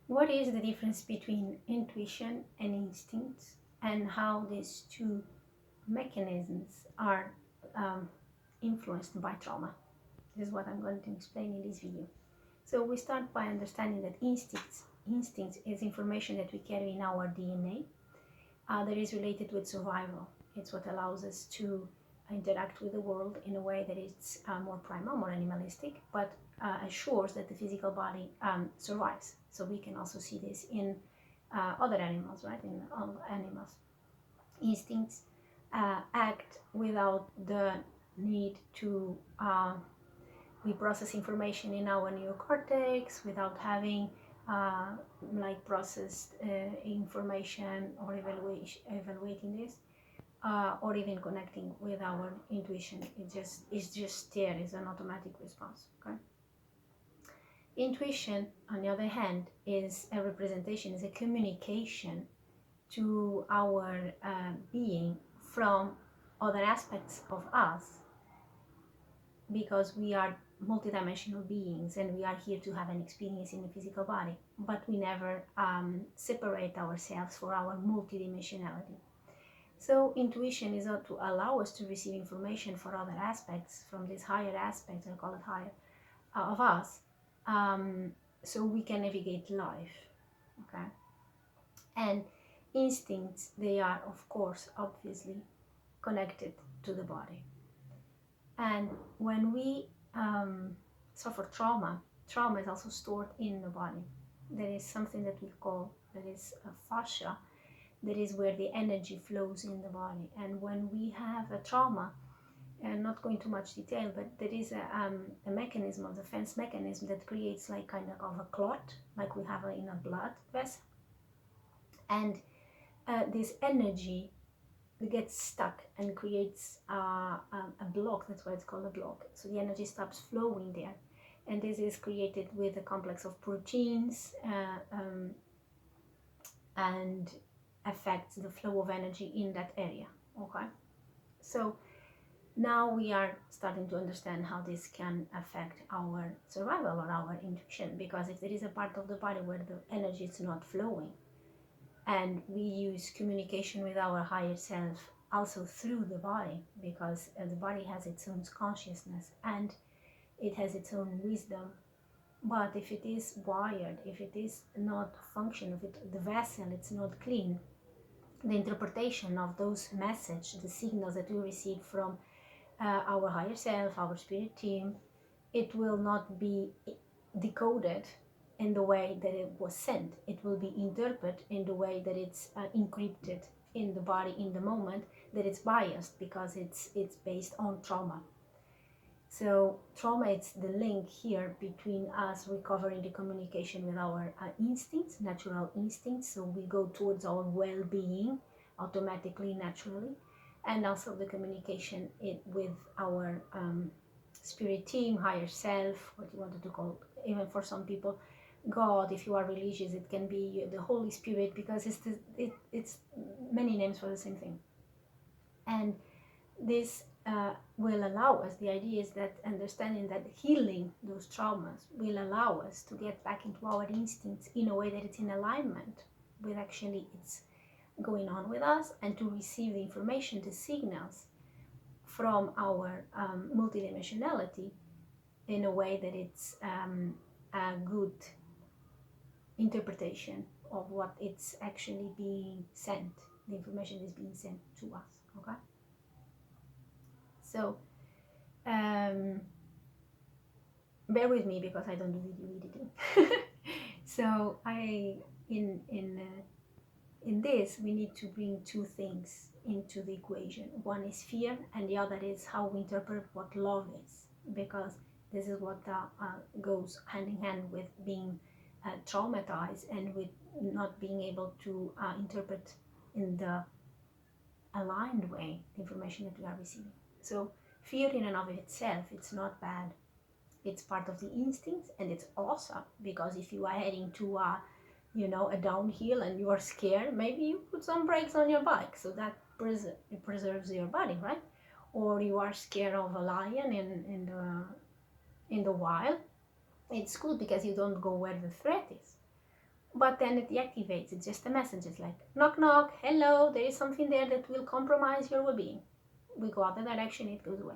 What is the difference between intuition and instincts, and how these two mechanisms are um, influenced by trauma? This is what I'm going to explain in this video. So we start by understanding that instincts is information that we carry in our DNA that is related with survival. It's what allows us to interact with the world in a way that it's more primal, more animalistic, but assures that the physical body survives. So we can also see this in other animals, right? In all animals, instincts act without the need to we process information in our neocortex without having uh, like processed information or evaluating this or even connecting with our intuition. It's just there. It's an automatic response. Okay. Intuition, on the other hand, is a representation, is a communication to our being from other aspects of us, because we are multidimensional beings and we are here to have an experience in the physical body, but we never separate ourselves for our multidimensionality. So intuition is to allow us to receive information for other aspects, from these higher aspects, I call it higher, of us, um, so we can navigate life. Okay. And instincts, they are of course obviously connected to the body. And when we suffer trauma, trauma is also stored in the body. There is something that we call, that is a fascia, that is where the energy flows in the body. And when we have a trauma, and not going into much detail, but there is a mechanism, of defense mechanism, that creates like kind of a clot, like we have in a blood vessel. And this energy gets stuck and creates a block. That's why it's called a block. So the energy stops flowing there, and this is created with a complex of proteins and affects the flow of energy in that area. Okay, so now we are starting to understand how this can affect our survival or our intuition, because if there is a part of the body where the energy is not flowing, and we use communication with our higher self also through the body, because the body has its own consciousness and it has its own wisdom. But if it is wired, if it is not functional, if the vessel it's not clean, the interpretation of those messages, the signals that we receive from our higher self, our spirit team, it will not be decoded in the way that it was sent. It will be interpreted in the way that it's encrypted in the body in the moment, that it's biased because it's based on trauma. So trauma is the link here between us recovering the communication with our instincts, natural instincts. So we go towards our well-being automatically, naturally, and also the communication with our spirit team, higher self, what you wanted to call, even for some people, God. If you are religious, it can be the Holy Spirit, because it's many names for the same thing. And this will allow us, the idea is that understanding that healing those traumas will allow us to get back into our instincts in a way that it's in alignment with actually it's going on with us, and to receive the information, the signals from our multidimensionality in a way that it's a good interpretation of what it's actually being sent, the information is being sent to us. Okay, so bear with me because I don't do video editing. So in this we need to bring two things into the equation. One is fear, and the other is how we interpret what love is, because this is what goes hand in hand with being traumatized and with not being able to interpret in the aligned way the information that we are receiving. So fear in and of itself, it's not bad. It's part of the instincts, and it's awesome, because if you are heading to a downhill and you are scared, maybe you put some brakes on your bike, so that it preserves your body, right? Or you are scared of a lion in the wild, it's good because you don't go where the threat is. but then it deactivates. It's just a message. It's like, knock, knock, hello, there is something there that will compromise your well-being. We go other direction, it goes away.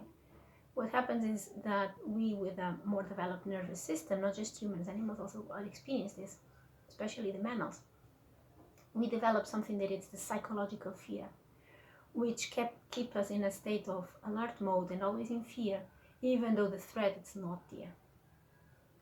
What happens is that we, with a more developed nervous system, not just humans, animals also experience this, especially the mammals, we develop something that is the psychological fear, which keep us in a state of alert mode and always in fear, even though the threat is not there.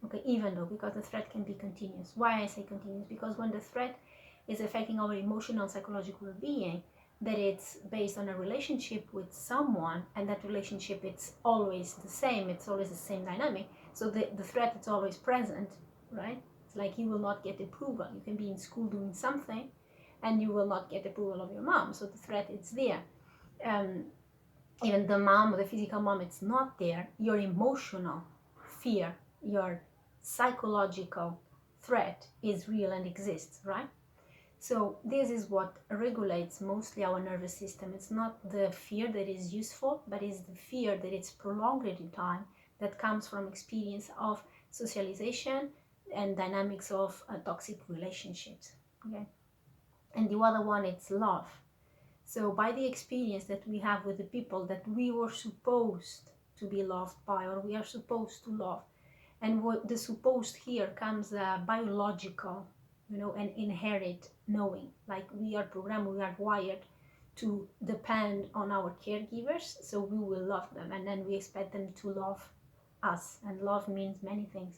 Okay, even though, because the threat can be continuous. Why I say continuous? Because when the threat is affecting our emotional and psychological well-being, that it's based on a relationship with someone, and that relationship, it's always the same, it's always the same dynamic, so the threat is always present, right? It's like you will not get approval. You can be in school doing something and you will not get approval of your mom, so the threat is there. Even the mom, or the physical mom, it's not there. Your emotional fear, your psychological threat is real and exists, right? So this is what regulates mostly our nervous system. It's not the fear that is useful, but it's the fear that it's prolonged in time, that comes from experience of socialization and dynamics of toxic relationships. Okay, and the other one, it's love. So by the experience that we have with the people that we were supposed to be loved by, or we are supposed to love, and what the supposed here comes biological, and inherent knowing. Like we are programmed, we are wired to depend on our caregivers, so we will love them, and then we expect them to love us. And love means many things.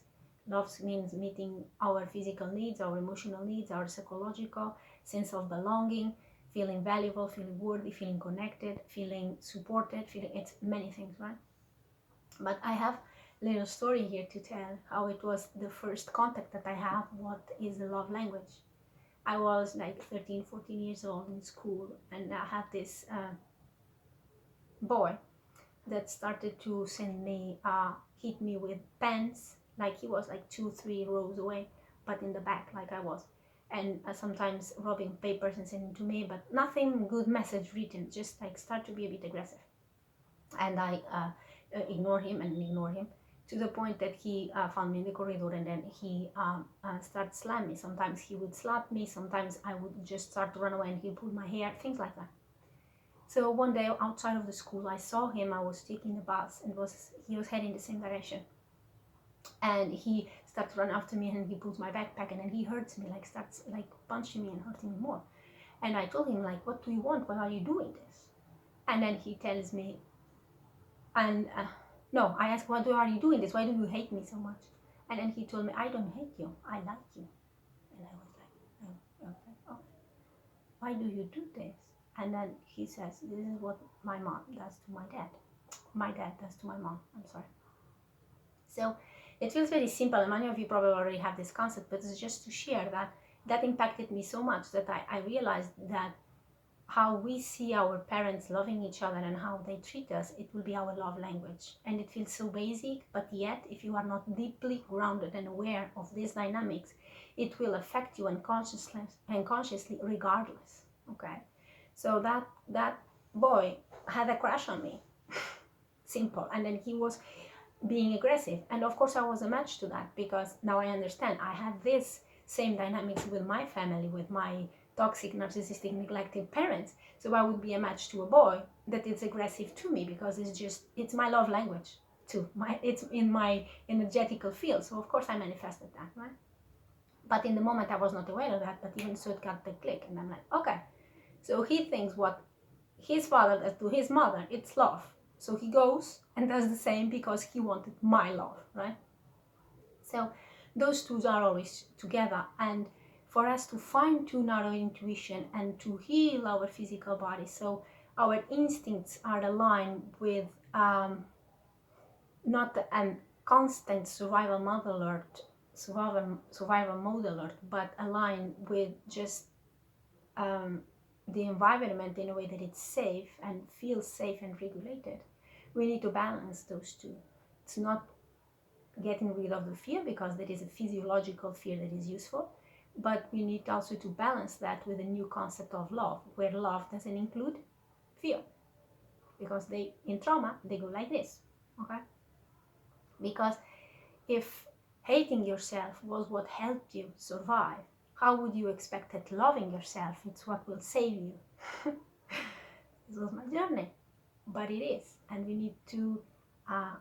Love means meeting our physical needs, our emotional needs, our psychological sense of belonging, feeling valuable, feeling worthy, feeling connected, feeling supported, it's many things, right? But I have a little story here to tell how it was the first contact that I have, what is the love language. I was like 13, 14 years old in school, and I had this boy that started to hit me with pens, like he was like 2-3 rows away, but in the back like I was, and sometimes rubbing papers and sending to me, but nothing good message written, just like start to be a bit aggressive. And I ignore him to the point that he found me in the corridor, and then he started slamming me. Sometimes he would slap me, sometimes I would just start to run away and he pulled my hair, things like that. So one day outside of the school, I saw him. I was taking the bus, and he was heading the same direction, and he starts to run after me, and he pulls my backpack, and then he hurts me, like starts like punching me and hurting me more. And I told him, like, what do you want? Why are you doing this? And then he tells me, and no, I asked, why are you doing this? Why do you hate me so much? And then he told me, I don't hate you, I like you. And I was like, oh, okay. Why do you do this? And then he says, this is what my mom does to my dad. My dad does to my mom. I'm sorry. So it feels very simple, and many of you probably already have this concept, but it's just to share that impacted me so much that I realized that how we see our parents loving each other and how they treat us, it will be our love language. And it feels so basic, but yet if you are not deeply grounded and aware of these dynamics, it will affect you unconsciously regardless. Okay, so that boy had a crush on me. Simple. And then he was being aggressive, and of course I was a match to that, because now I understand I had this same dynamics with my family, with my toxic, narcissistic, neglected parents. So I would be a match to a boy that is aggressive to me, because it's my love language too. It's in my energetical field, so of course I manifested that, right? But in the moment I was not aware of that, but even so it got the click, and I'm like, okay, so he thinks what his father does to his mother, it's love. So he goes and does the same because he wanted my love, right? So those two are always together. And for us to fine-tune our intuition and to heal our physical body, so our instincts are aligned with not a constant survival mode alert, but aligned with just the environment in a way that it's safe and feels safe and regulated. We need to balance those two. It's not getting rid of the fear, because there is a physiological fear that is useful, but we need also to balance that with a new concept of love, where love doesn't include fear, because in trauma they go like this. Okay, because if hating yourself was what helped you survive, how would you expect that loving yourself, it's what will save you? This was my journey, but it is. And we need to,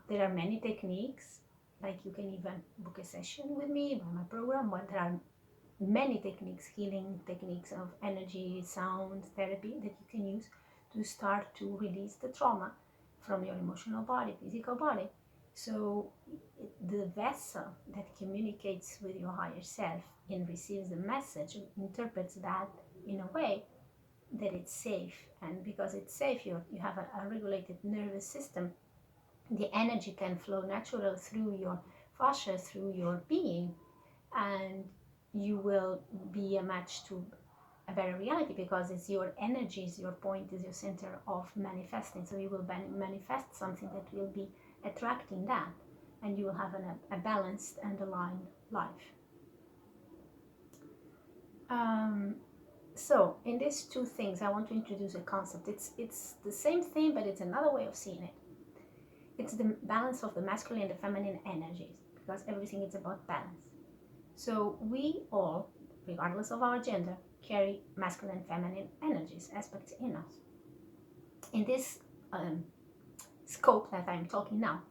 there are many techniques, like you can even book a session with me by my program, but there are many techniques, healing techniques of energy, sound, therapy that you can use to start to release the trauma from your emotional body, physical body. So the vessel that communicates with your higher self and receives the message, interprets that in a way that it's safe. And because it's safe, you have a regulated nervous system, the energy can flow naturally through your fascia, through your being, and you will be a match to a better reality, because it's your energy, is your point, is your center of manifesting. So you will manifest something that will be attracting that, and you will have a balanced and aligned life. So in these two things, I want to introduce a concept. It's the same thing, but it's another way of seeing it. It's the balance of the masculine and the feminine energies, because everything is about balance. So we all, regardless of our gender, carry masculine and feminine energies, aspects in us. In this scope that I'm talking now,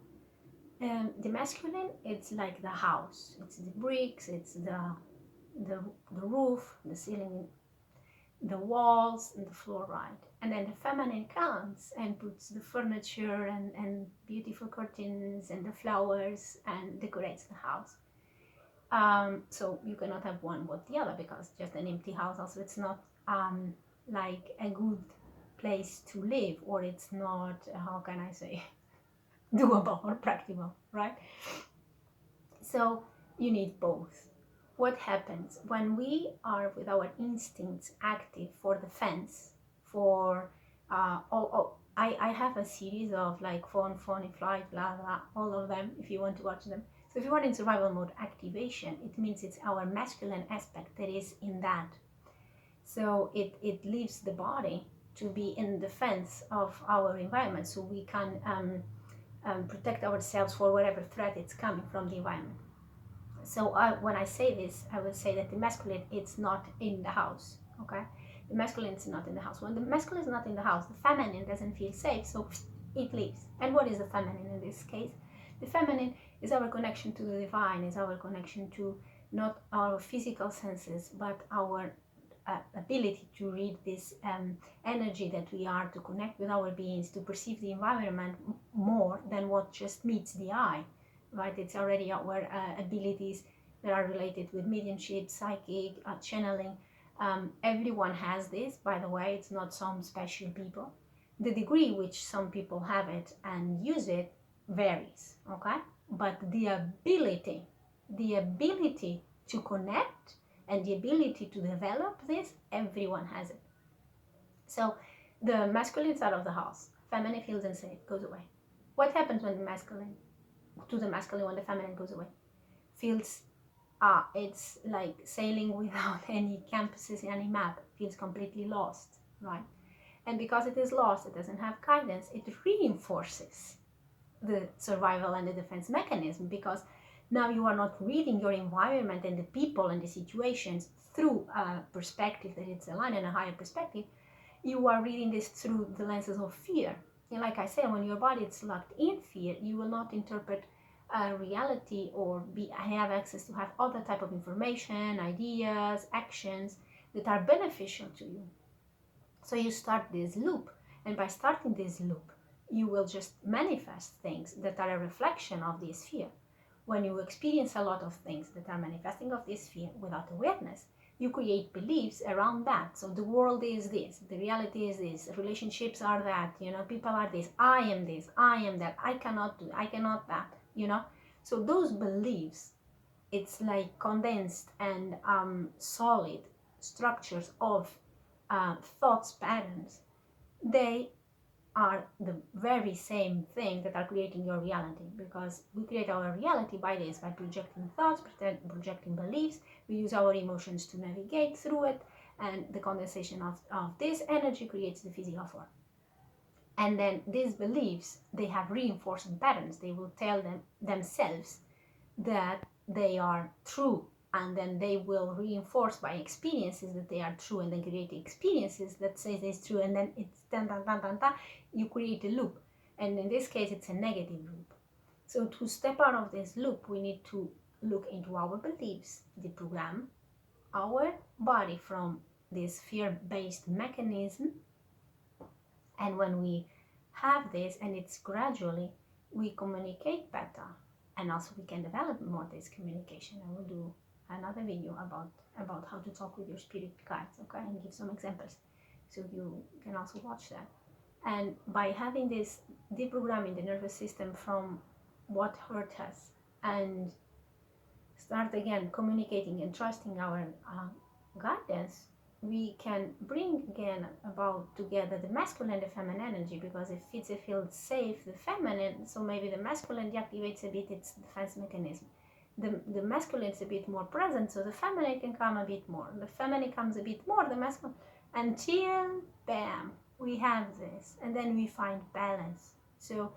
the masculine, it's like the house, it's the bricks, it's the roof, the ceiling, the walls, and the floor, right? And then the feminine comes and puts the furniture and beautiful curtains and the flowers and decorates the house. So you cannot have one without the other, because just an empty house also, it's not like a good place to live, or it's not, how can I say, doable or practical, right? So you need both. What happens when we are with our instincts active for defense, for I have a series of like fawn, flight, blah blah, all of them if you want to watch them. So if you are in survival mode activation, it means it's our masculine aspect that is in that. So it leaves the body to be in defense of our environment, so we can protect ourselves for whatever threat it's coming from the environment. So when I say this, I will say that the masculine, it's not in the house, okay? The masculine is not in the house. When the masculine is not in the house, the feminine doesn't feel safe, so it leaves. And what is the feminine in this case? The feminine is our connection to the divine, is our connection to not our physical senses, but our ability to read this energy that we are, to connect with our beings, to perceive the environment more than what just meets the eye, right? It's already our abilities that are related with mediumship, psychic, channeling. Everyone has this, by the way. It's not some special people. The degree which some people have it and use it varies, okay? But the ability to connect and the ability to develop this, everyone has it. So the masculine is out of the house, feminine feels unsafe, goes away. What happens when the masculine when the feminine goes away? Feels it's like sailing without any compasses, any map, feels completely lost, right? And because it is lost, it doesn't have guidance, it reinforces the survival and the defense mechanism, because now you are not reading your environment and the people and the situations through a perspective that it's aligned in a higher perspective. You are reading this through the lenses of fear. And like I said, when your body is locked in fear, you will not interpret reality or have access to have other type of information, ideas, actions that are beneficial to you. So you start this loop, and by starting this loop, you will just manifest things that are a reflection of this fear. When you experience a lot of things that are manifesting of this fear without awareness, you create beliefs around that. So the world is this, the reality is this, relationships are that, people are this, I am this, I am that, I cannot do, I cannot that, So those beliefs, it's like condensed and solid structures of thoughts patterns. They are the very same thing that are creating your reality, because we create our reality by projecting thoughts, projecting beliefs. We use our emotions to navigate through it, and the condensation of this energy creates the physical form. And then these beliefs, they have reinforcing patterns. They will tell themselves that they are true and then they will reinforce by experiences that they are true, and then create experiences that say it's true, and then it's dun, dun, dun, dun, dun, you create a loop, and in this case it's a negative loop. So to step out of this loop, we need to look into our beliefs, deprogram our body from this fear-based mechanism. And when we have this, and it's gradually, we communicate better, and also we can develop more this communication. I will do another video about how to talk with your spirit guides, okay, and give some examples, so you can also watch that. And by having this deprogramming the nervous system from what hurt us, and start again communicating and trusting our guidance, we can bring again about together the masculine and the feminine energy, because if it feels safe, the feminine, so maybe the masculine deactivates a bit its defense mechanism. The masculine is a bit more present, so the feminine can come a bit more. The feminine comes a bit more, the masculine, until bam, we have this, and then we find balance. So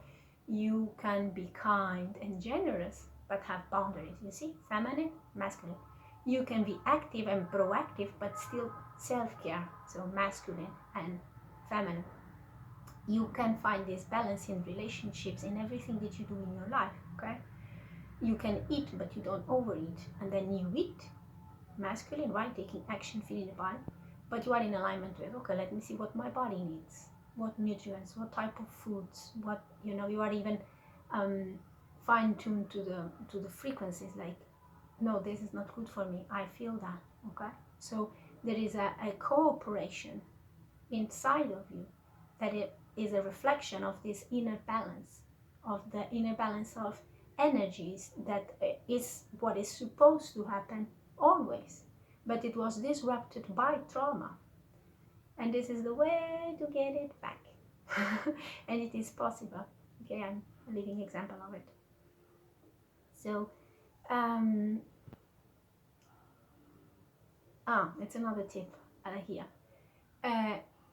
you can be kind and generous, but have boundaries. You see, feminine, masculine. You can be active and proactive, but still self-care. So masculine and feminine. You can find this balance in relationships, in everything that you do in your life. Okay. You can eat, but you don't overeat, and then you eat, masculine, right? Taking action, feeding the body, but you are in alignment with, okay, let me see what my body needs, what nutrients, what type of foods, what, you know, you are even fine-tuned to the frequencies, like, no, this is not good for me, I feel that. Okay, so there is a cooperation inside of you that it is a reflection of this inner balance, of the inner balance of energies, that is what is supposed to happen always, but it was disrupted by trauma, and this is the way to get it back. And it is possible. Okay, I'm a living example of it. So it's another tip here.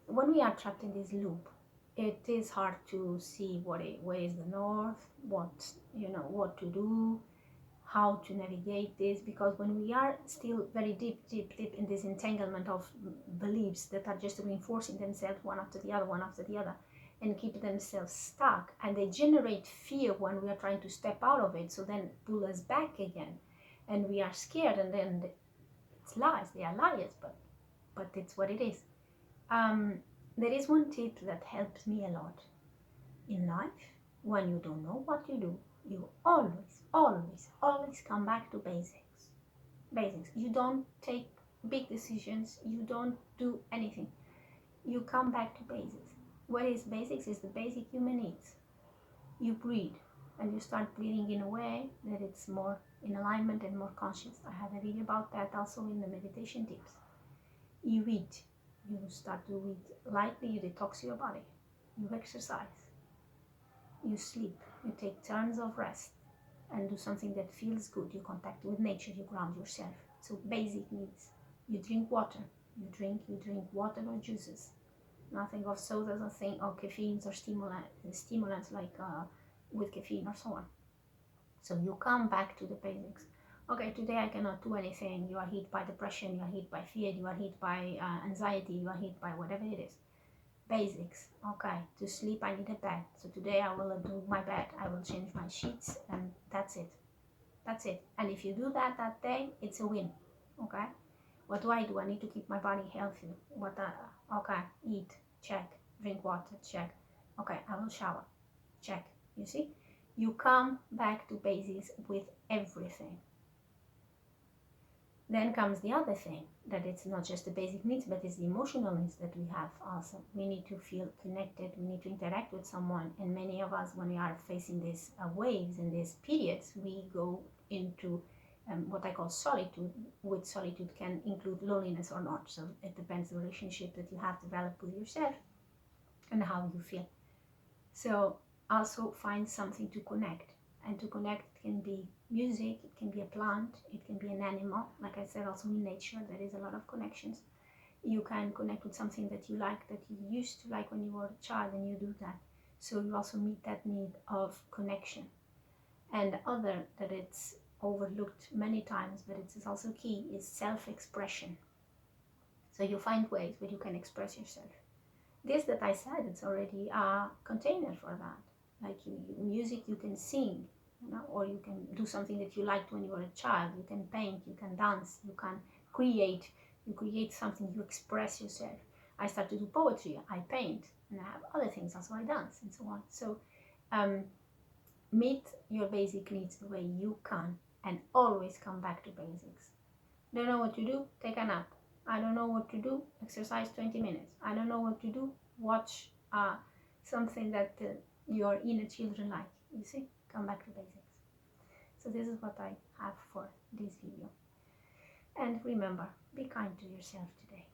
When we are trapped in this loop, it is hard to see where is the north, what, you know, what to do, how to navigate this, because when we are still very deep in this entanglement of beliefs that are just reinforcing themselves one after the other, and keep themselves stuck, and they generate fear when we are trying to step out of it, so then pull us back again, and we are scared, and then it's lies, they are liars, but it's what it is. There is one tip that helps me a lot in life. When you don't know what you do, you always come back to basics. You don't take big decisions, you don't do anything, you come back to basics. What is basics? Is the basic human needs. You breathe, and you start breathing in a way that it's more in alignment and more conscious. I have a video about that also in the meditation tips. You eat, you start to eat lightly, you detox your body, you exercise, you sleep, you take turns of rest and do something that feels good, you contact with nature, you ground yourself. So basic needs. You drink water, you drink water or juices, nothing of sodas or thing or caffeines or stimulants like with caffeine or so on. So you come back to the basics. Okay, today I cannot do anything. You are hit by depression, you are hit by fear, you are hit by anxiety, you are hit by whatever it is. Basics. Okay, to sleep I need a bed. So today I will do my bed, I will change my sheets, and that's it. That's it. And if you do that day, it's a win. Okay, what do? I need to keep my body healthy. Okay, eat, check. Drink water, check. Okay, I will shower, check. You see, you come back to basics with everything. Then comes the other thing, that it's not just the basic needs, but it's the emotional needs that we have also. We need to feel connected, we need to interact with someone, and many of us, when we are facing these waves and these periods, we go into what I call solitude, which solitude can include loneliness or not. So it depends on the relationship that you have developed with yourself and how you feel. So also find something to connect. And to connect, it can be music, it can be a plant, it can be an animal. Like I said, also in nature, there is a lot of connections. You can connect with something that you like, that you used to like when you were a child, and you do that. So you also meet that need of connection. And the other, that it's overlooked many times, but it is also key, is self-expression. So you find ways where you can express yourself. This that I said, it's already a container for that. Like music, you can sing, or you can do something that you liked when you were a child. You can paint, you can dance, you can create. You create something, you express yourself. I start to do poetry, I paint, and I have other things also, I dance and so on. So meet your basic needs the way you can, and always come back to basics. Don't know what to do? Take a nap. I don't know what to do? Exercise 20 minutes. I don't know what to do? Watch something that your inner children like. You see? Come back to basics. So this is what I have for this video. And remember, be kind to yourself today.